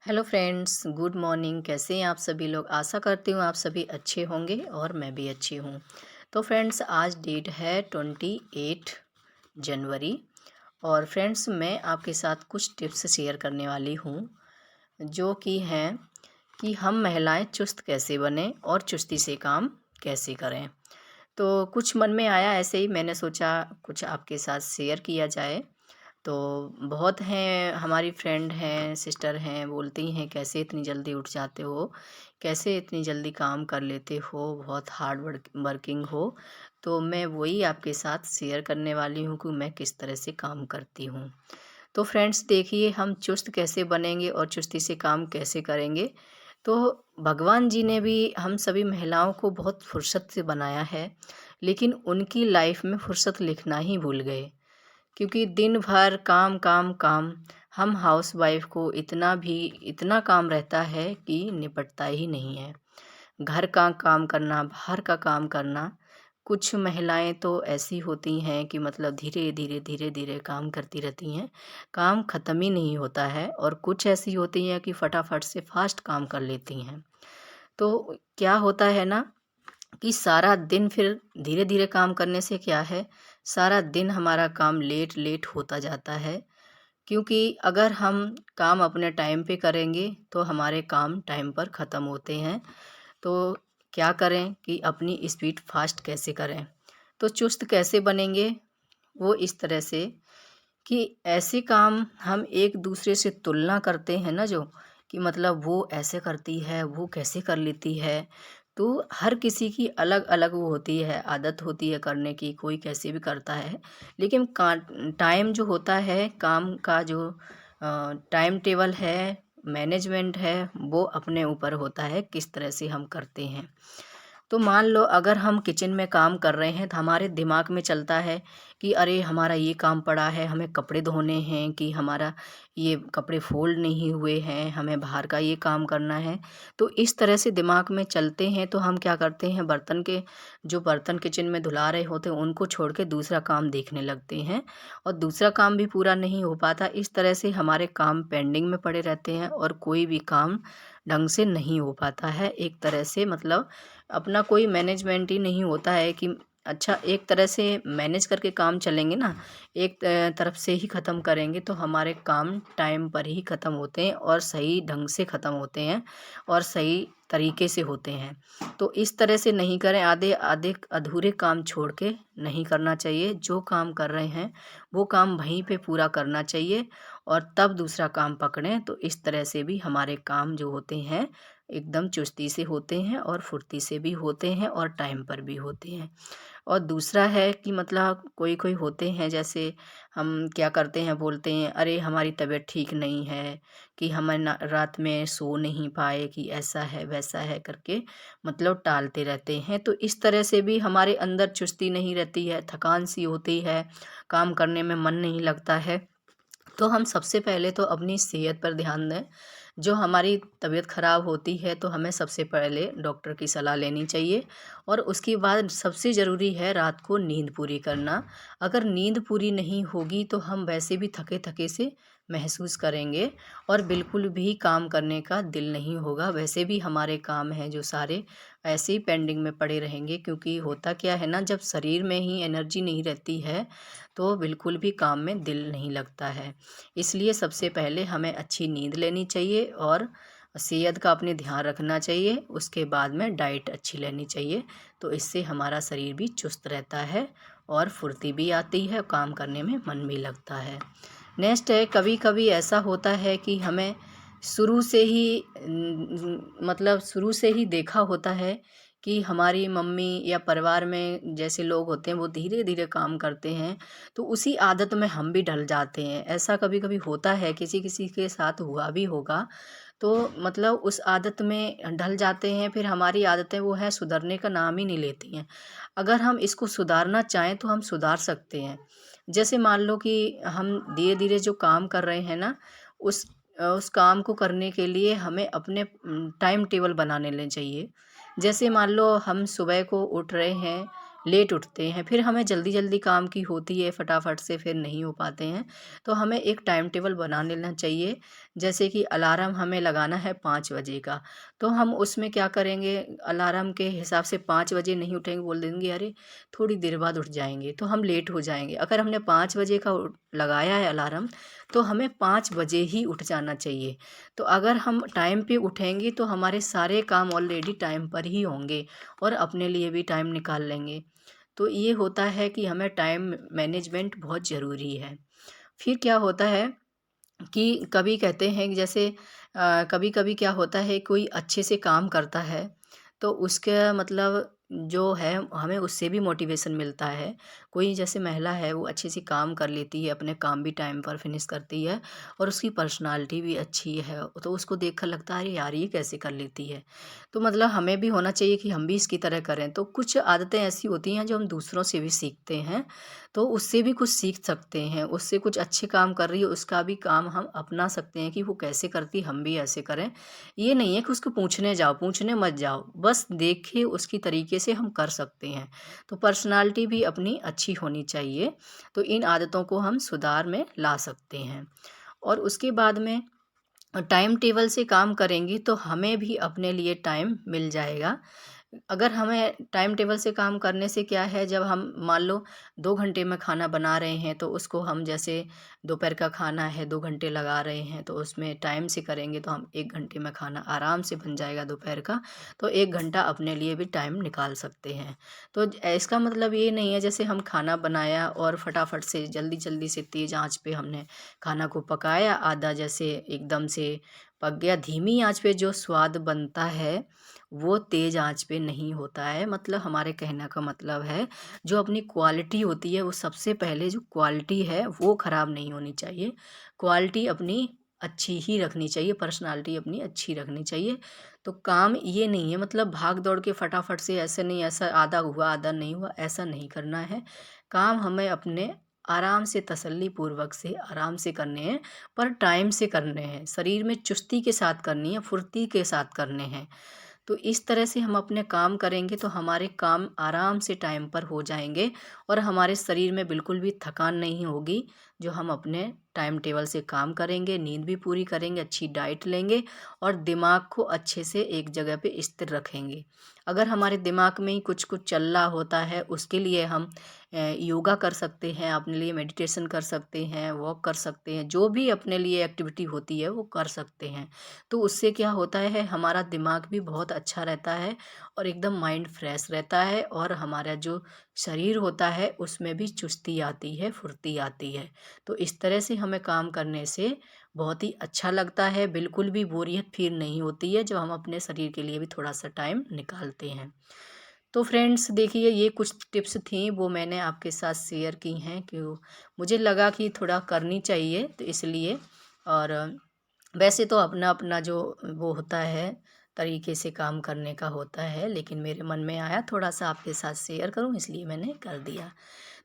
Hello friends, good morning. कैसे हैं आप सभी लोग? आशा करती हूँ आप सभी अच्छे होंगे और मैं भी अच्छी हूँ। तो फ्रेंड्स, आज डेट है 28 जनवरी। और फ्रेंड्स, मैं आपके साथ कुछ टिप्स शेयर करने वाली हूँ जो कि हैं कि हम महिलाएं चुस्त कैसे बने और चुस्ती से काम कैसे करें। तो कुछ मन में आया, ऐसे ही मैंने सोचा कुछ आपके साथ शेयर किया जाए। तो बहुत हैं, हमारी फ्रेंड हैं, सिस्टर हैं, बोलती हैं कैसे इतनी जल्दी उठ जाते हो, कैसे इतनी जल्दी काम कर लेते हो, बहुत हार्ड वर्किंग हो। तो मैं वही आपके साथ शेयर करने वाली हूँ कि मैं किस तरह से काम करती हूँ। तो फ्रेंड्स देखिए, हम चुस्त कैसे बनेंगे और चुस्ती से काम कैसे करेंगे। तो भगवान जी ने भी हम सभी महिलाओं को बहुत फुर्सत से बनाया है, लेकिन उनकी लाइफ में फुर्सत लिखना ही भूल गए। क्योंकि दिन भर काम काम काम, हम हाउसवाइफ को इतना काम रहता है कि निपटता ही नहीं है। घर का काम करना, बाहर का काम करना। कुछ महिलाएं तो ऐसी होती हैं कि मतलब धीरे धीरे धीरे धीरे काम करती रहती हैं, काम ख़त्म ही नहीं होता है। और कुछ ऐसी होती हैं कि फटाफट से फास्ट काम कर लेती हैं। तो क्या होता है ना कि सारा दिन फिर धीरे धीरे काम करने से क्या है, सारा दिन हमारा काम लेट लेट होता जाता है। क्योंकि अगर हम काम अपने टाइम पे करेंगे तो हमारे काम टाइम पर ख़त्म होते हैं। तो क्या करें कि अपनी स्पीड फास्ट कैसे करें, तो चुस्त कैसे बनेंगे, वो इस तरह से कि ऐसे काम हम एक दूसरे से तुलना करते हैं ना, जो कि मतलब वो ऐसे करती है, वो कैसे कर लेती है। तो हर किसी की अलग अलग वो होती है, आदत होती है करने की, कोई कैसे भी करता है। लेकिन टाइम जो होता है, काम का जो टाइम टेबल है, मैनेजमेंट है, वो अपने ऊपर होता है किस तरह से हम करते हैं। तो मान लो अगर हम किचन में काम कर रहे हैं तो हमारे दिमाग में चलता है कि अरे हमारा ये काम पड़ा है, हमें कपड़े धोने हैं, कि हमारा ये कपड़े फोल्ड नहीं हुए हैं, हमें बाहर का ये काम करना है। तो इस तरह से दिमाग में चलते हैं तो हम क्या करते हैं, जो बर्तन किचन में धुला रहे होते हैं उनको छोड़ के दूसरा काम देखने लगते हैं। और दूसरा काम भी पूरा नहीं हो पाता। इस तरह से हमारे काम पेंडिंग में पड़े रहते हैं और कोई भी काम ढंग से नहीं हो पाता है। एक तरह से मतलब अपना कोई मैनेजमेंट ही नहीं होता है कि अच्छा, एक तरह से मैनेज करके काम चलेंगे ना, एक तरफ से ही ख़त्म करेंगे तो हमारे काम टाइम पर ही ख़त्म होते हैं और सही ढंग से ख़त्म होते हैं और सही तरीके से होते हैं। तो इस तरह से नहीं करें, आधे आधे अधूरे काम छोड़ के नहीं करना चाहिए। जो काम कर रहे हैं वो काम वहीं पे पूरा करना चाहिए और तब दूसरा काम पकड़ें। तो इस तरह से भी हमारे काम जो होते हैं एकदम चुस्ती से होते हैं और फुर्ती से भी होते हैं और टाइम पर भी होते हैं। और दूसरा है कि मतलब कोई कोई होते हैं, जैसे हम क्या करते हैं, बोलते हैं अरे हमारी तबीयत ठीक नहीं है, कि हम रात में सो नहीं पाए, कि ऐसा है वैसा है करके मतलब टालते रहते हैं। तो इस तरह से भी हमारे अंदर चुस्ती नहीं रहती है, थकान सी होती है, काम करने में मन नहीं लगता है। तो हम सबसे पहले तो अपनी सेहत पर ध्यान दें। जो हमारी तबीयत ख़राब होती है तो हमें सबसे पहले डॉक्टर की सलाह लेनी चाहिए। और उसके बाद सबसे ज़रूरी है रात को नींद पूरी करना। अगर नींद पूरी नहीं होगी तो हम वैसे भी थके थके से महसूस करेंगे और बिल्कुल भी काम करने का दिल नहीं होगा। वैसे भी हमारे काम हैं जो सारे ऐसे ही पेंडिंग में पड़े रहेंगे, क्योंकि होता क्या है ना, जब शरीर में ही एनर्जी नहीं रहती है तो बिल्कुल भी काम में दिल नहीं लगता है। इसलिए सबसे पहले हमें अच्छी नींद लेनी चाहिए और सेहत का अपने ध्यान रखना चाहिए। उसके बाद में डाइट अच्छी लेनी चाहिए। तो इससे हमारा शरीर भी चुस्त रहता है और फुर्ती भी आती है, काम करने में मन भी लगता है। नेक्स्ट है, कभी कभी ऐसा होता है कि हमें शुरू से ही मतलब शुरू से ही देखा होता है कि हमारी मम्मी या परिवार में जैसे लोग होते हैं वो धीरे धीरे काम करते हैं, तो उसी आदत में हम भी ढल जाते हैं। ऐसा कभी कभी होता है, किसी किसी के साथ हुआ भी होगा। तो मतलब उस आदत में ढल जाते हैं, फिर हमारी आदतें वो है सुधरने का नाम ही नहीं लेती हैं। अगर हम इसको सुधारना चाहें तो हम सुधार सकते हैं। जैसे मान लो कि हम धीरे धीरे जो काम कर रहे हैं ना, उस काम को करने के लिए हमें अपने टाइम टेबल बनाने लेने चाहिए। जैसे मान लो हम सुबह को उठ रहे हैं, लेट उठते हैं, फिर हमें जल्दी जल्दी काम की होती है, फटाफट से फिर नहीं हो पाते हैं। तो हमें एक टाइम टेबल बना लेना चाहिए। जैसे कि अलार्म हमें लगाना है 5 बजे का, तो हम उसमें क्या करेंगे, अलार्म के हिसाब से 5 बजे नहीं उठेंगे, बोल देंगे अरे थोड़ी देर बाद उठ जाएंगे, तो हम लेट हो जाएंगे। अगर हमने 5 बजे का लगाया है अलार्म, तो हमें 5 बजे ही उठ जाना चाहिए। तो अगर हम टाइम पे उठेंगे तो हमारे सारे काम ऑलरेडी टाइम पर ही होंगे और अपने लिए भी टाइम निकाल लेंगे। तो ये होता है कि हमें टाइम मैनेजमेंट बहुत ज़रूरी है। फिर क्या होता है कि कभी कहते हैं कि जैसे कभी कभी क्या होता है, कोई अच्छे से काम करता है तो उसका मतलब जो है हमें उससे भी मोटिवेशन मिलता है। कोई जैसे महिला है वो अच्छे से काम कर लेती है, अपने काम भी टाइम पर फिनिश करती है और उसकी पर्सनालिटी भी अच्छी है, तो उसको देखकर लगता है यार ये कैसे कर लेती है। तो मतलब हमें भी होना चाहिए कि हम भी इसकी तरह करें। तो कुछ आदतें ऐसी होती हैं जो हम दूसरों से भी सीखते हैं, तो उससे भी कुछ सीख सकते हैं। उससे कुछ अच्छे काम कर रही है उसका भी काम हम अपना सकते हैं कि वो कैसे करती हम भी ऐसे करें। ये नहीं है कि उसको पूछने जाओ, पूछने मत जाओ, बस देखे उसकी तरीके से हम कर सकते हैं। तो पर्सनालिटी भी अपनी अच्छी होनी चाहिए। तो इन आदतों को हम सुधार में ला सकते हैं। और उसके बाद में टाइम टेबल से काम करेंगी तो हमें भी अपने लिए टाइम मिल जाएगा। अगर हमें टाइम टेबल से काम करने से क्या है, जब हम मान लो 2 घंटे में खाना बना रहे हैं तो उसको हम जैसे दोपहर का खाना है 2 घंटे लगा रहे हैं तो उसमें टाइम से करेंगे तो हम 1 घंटे में खाना आराम से बन जाएगा दोपहर का। तो 1 घंटा अपने लिए भी टाइम निकाल सकते हैं। तो इसका मतलब ये नहीं है जैसे हम खाना बनाया और फटाफट से जल्दी जल्दी से तेज़ आंच पे हमने खाना को पकाया, आधा जैसे एकदम से पक गया। धीमी आंच पे जो स्वाद बनता है वो तेज़ आंच पे नहीं होता है। मतलब हमारे कहने का मतलब है जो अपनी क्वालिटी होती है वो सबसे पहले जो क्वालिटी है वो ख़राब नहीं होनी चाहिए। क्वालिटी अपनी अच्छी ही रखनी चाहिए, पर्सनालिटी अपनी अच्छी रखनी चाहिए। तो काम ये नहीं है मतलब भाग दौड़ के फटाफट से, ऐसे नहीं, ऐसा आधा हुआ आधा नहीं हुआ ऐसा नहीं करना है। काम हमें अपने आराम से तसल्ली पूर्वक से आराम से करने हैं, पर टाइम से करने हैं, शरीर में चुस्ती के साथ करनी है, फुर्ती के साथ करने हैं। तो इस तरह से हम अपने काम करेंगे तो हमारे काम आराम से टाइम पर हो जाएंगे और हमारे शरीर में बिल्कुल भी थकान नहीं होगी। जो हम अपने टाइम टेबल से काम करेंगे, नींद भी पूरी करेंगे, अच्छी डाइट लेंगे और दिमाग को अच्छे से एक जगह पे स्थिर रखेंगे। अगर हमारे दिमाग में ही कुछ कुछ चल रहा होता है उसके लिए हम योगा कर सकते हैं, अपने लिए मेडिटेशन कर सकते हैं, वॉक कर सकते हैं, जो भी अपने लिए एक्टिविटी होती है वो कर सकते हैं। तो उससे क्या होता है हमारा दिमाग भी बहुत अच्छा रहता है और एकदम माइंड फ्रेश रहता है और हमारा जो शरीर होता है उसमें भी चुस्ती आती है, फुर्ती आती है। तो इस तरह से हमें काम करने से बहुत ही अच्छा लगता है, बिल्कुल भी बोरियत फील नहीं होती है, जो हम अपने शरीर के लिए भी थोड़ा सा टाइम निकालते हैं। तो फ्रेंड्स देखिए ये कुछ टिप्स थी वो मैंने आपके साथ शेयर की हैं कि मुझे लगा कि थोड़ा करनी चाहिए तो इसलिए। और वैसे तो अपना अपना जो वो होता है तरीके से काम करने का होता है, लेकिन मेरे मन में आया थोड़ा सा आपके साथ शेयर करूं इसलिए मैंने कर दिया।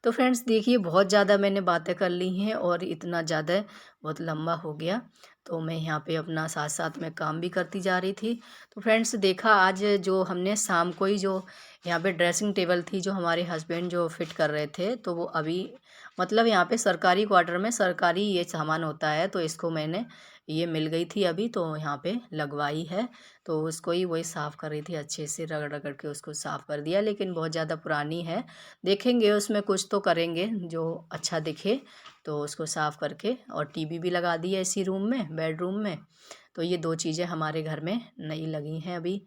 तो फ्रेंड्स देखिए बहुत ज़्यादा मैंने बातें कर ली हैं और इतना ज़्यादा बहुत लंबा हो गया, तो मैं यहाँ पे अपना साथ साथ में काम भी करती जा रही थी। तो फ्रेंड्स देखा आज जो हमने शाम को ही जो यहाँ पे ड्रेसिंग टेबल थी जो हमारे हस्बैंड जो फिट कर रहे थे, तो वो अभी मतलब यहाँ पे सरकारी क्वार्टर में सरकारी ये सामान होता है तो इसको मैंने ये मिल गई थी अभी तो यहाँ पे लगवाई है। तो उसको ही वही साफ़ कर रही थी, अच्छे से रगड़ रगड़ के उसको साफ़ कर दिया, लेकिन बहुत ज़्यादा पुरानी है। देखेंगे उसमें कुछ तो करेंगे जो अच्छा दिखे तो उसको साफ़ करके। और टीवी भी लगा दी है इसी रूम में, बेडरूम में। तो ये 2 चीज़ें हमारे घर में नई लगी हैं अभी।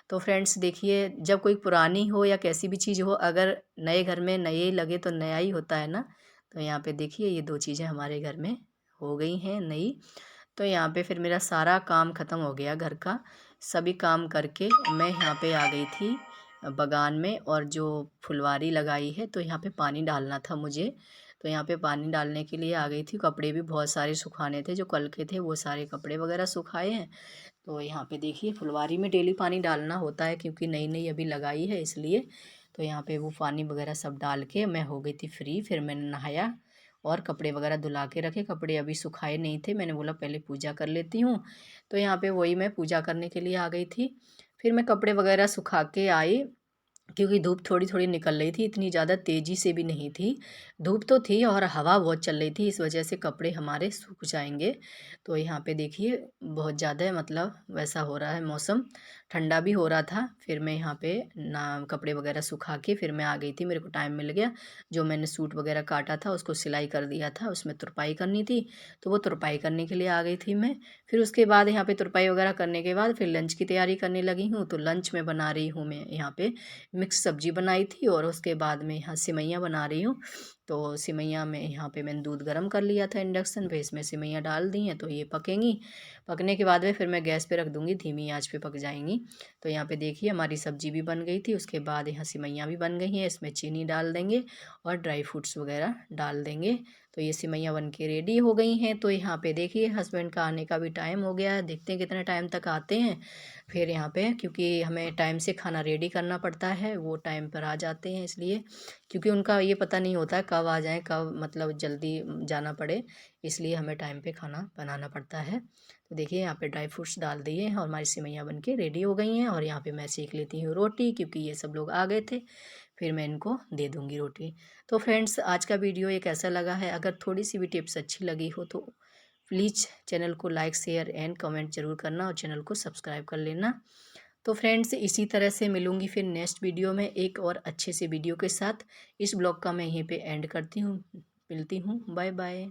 तो फ्रेंड्स देखिए जब कोई पुरानी हो या कैसी भी चीज़ हो, अगर नए घर में नए लगे तो नया ही होता है ना। तो यहाँ पे देखिए ये 2 चीज़ें हमारे घर में हो गई हैं नई। तो यहाँ पे फिर मेरा सारा काम ख़त्म हो गया घर का। सभी काम करके मैं यहाँ पे आ गई थी बगान में, और जो फुलवारी लगाई है तो यहाँ पे पानी डालना था मुझे। तो यहाँ पे पानी डालने के लिए आ गई थी। कपड़े भी बहुत सारे सुखाने थे, जो कल के थे वो सारे कपड़े वगैरह सुखाए हैं। तो यहाँ पे देखिए फुलवारी में डेली पानी डालना होता है क्योंकि नई नई अभी लगाई है इसलिए। तो यहाँ पे वो पानी वगैरह सब डाल के मैं हो गई थी फ्री। फिर मैंने नहाया और कपड़े वगैरह धुला के रखे, कपड़े अभी सुखाए नहीं थे, मैंने बोला पहले पूजा कर लेती हूँ। तो यहाँ पे वही मैं पूजा करने के लिए आ गई थी। फिर मैं कपड़े वगैरह सुखा के आई क्योंकि धूप थोड़ी थोड़ी निकल रही थी, इतनी ज़्यादा तेज़ी से भी नहीं थी। धूप तो थी और हवा बहुत चल रही थी, इस वजह से कपड़े हमारे सूख जाएंगे। तो यहाँ पे देखिए बहुत ज़्यादा मतलब वैसा हो रहा है मौसम, ठंडा भी हो रहा था। फिर मैं यहाँ पे ना कपड़े वगैरह सुखा के फिर मैं आ गई थी, मेरे को टाइम मिल गया। जो मैंने सूट वगैरह काटा था उसको सिलाई कर दिया था, उसमें तुरपाई करनी थी, तो वो तुरपाई करने के लिए आ गई थी मैं। फिर उसके बाद यहाँ पे तुरपाई वगैरह करने के बाद फिर लंच की तैयारी करने लगी हूँ। तो लंच में बना रही हूँ मैं यहाँ पे मिक्स सब्जी बनाई थी और उसके बाद में यहाँ सिमैया बना रही हूँ। तो सिमैया में यहाँ पे मैंने दूध गर्म कर लिया था इंडक्शन पे, इसमें सिमैया डाल दी हैं तो ये पकेंगी। पकने के बाद में फिर मैं गैस पे रख दूँगी, धीमी आंच पे पक जाएंगी। तो यहाँ पे देखिए हमारी सब्जी भी बन गई थी, उसके बाद यहाँ सिमैया भी बन गई हैं। इसमें चीनी डाल देंगे और ड्राई फ्रूट्स वगैरह डाल देंगे। तो ये सिमैया बन के रेडी हो गई हैं। तो यहाँ पे देखिए हस्बैंड का आने का भी टाइम हो गया है, देखते हैं कितने टाइम तक आते हैं। फिर यहाँ पे क्योंकि हमें टाइम से खाना रेडी करना पड़ता है, वो टाइम पर आ जाते हैं इसलिए, क्योंकि उनका ये पता नहीं होता है कब आ जाएं, कब मतलब जल्दी जाना पड़े, इसलिए हमें टाइम पे खाना बनाना पड़ता है। तो देखिए यहाँ पे ड्राई फ्रूट्स डाल दिए हैं और हमारी सिमैया बन के रेडी हो गई हैं। और यहाँ पे मैं सेक लेती हूँ रोटी, क्योंकि ये सब लोग आ गए थे, फिर मैं इनको दे दूँगी रोटी। तो फ्रेंड्स आज का वीडियो ये कैसा लगा है, अगर थोड़ी सी भी टिप्स अच्छी लगी हो तो प्लीज़ चैनल को लाइक शेयर एंड कमेंट ज़रूर करना और चैनल को सब्सक्राइब कर लेना। तो फ्रेंड्स इसी तरह से मिलूँगी फिर नेक्स्ट वीडियो में एक और अच्छे से वीडियो के साथ। इस ब्लॉग का मैं यहीं पे एंड करती हूँ, मिलती हूँ, बाय बाय।